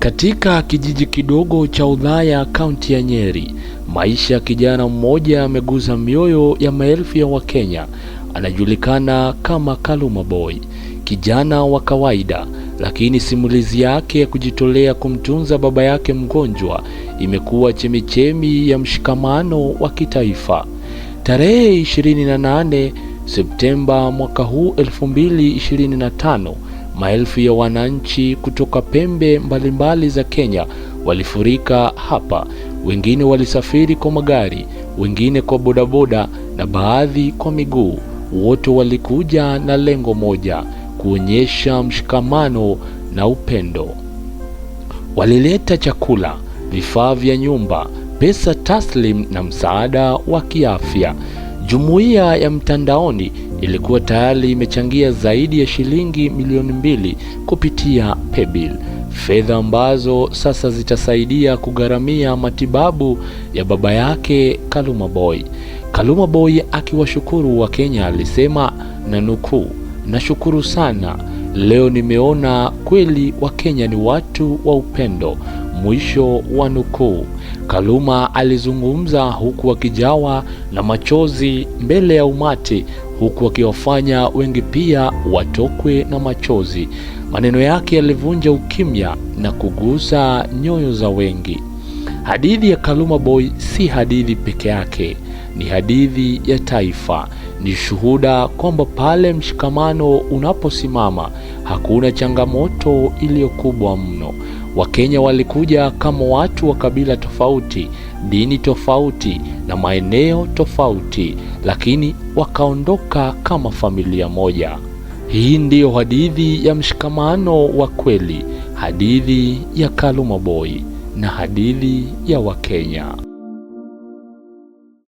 Katika kijiji kidogo cha Udhaya, kaunti ya Nyeri, maisha ya kijana mmoja ameguza mioyo ya maelfu ya Wakenya. Anajulikana kama Kaluma Boy, kijana wa kawaida, lakini simulizi yake ya kujitolea kumtunza baba yake mgonjwa imekuwa chemichemi ya mshikamano wa kitaifa. Tarehe 28 Septemba mwaka huu 2025, maelfu ya wananchi kutoka pembe mbalimbali za Kenya walifurika hapa. Wengine walisafiri kwa magari, wengine kwa bodaboda na baadhi kwa miguu. Wote walikuja na lengo moja, kuonyesha mshikamano na upendo. Walileta chakula, vifaa vya nyumba, pesa taslim na msaada wa kiafya. Jumuiya ya mtandaoni ilikuwa tayari imechangia zaidi ya shilingi milioni 2 kupitia Paybill, fedha ambazo sasa zitasaidia kugharamia matibabu ya baba yake Kaluma Boy. Kaluma Boy akiwashukuru Wakenya alisema, na nukuu, "Nashukuru sana. Leo nimeona kweli Wakenya ni watu wa upendo." Mwisho wa nukuu. Kaluma alizungumza huku akijawa na machozi mbele ya umati, huku akiwafanya wengi pia watokwe na machozi. Maneno yake yalivunja ukimya na kugusa nyoyo za wengi. Hadithi ya Kaluma Boy si hadithi peke yake, ni hadithi ya taifa. Ni shuhuda kwamba pale mshikamano unaposimama, hakuna changamoto iliyokubwa mno. Wakenya walikuja kama watu wa kabila tofauti, dini tofauti na maeneo tofauti, lakini wakaondoka kama familia moja. Hii ndiyo hadithi ya mshikamano wa kweli, hadithi ya Kaluma Boy na hadithi ya Wakenya.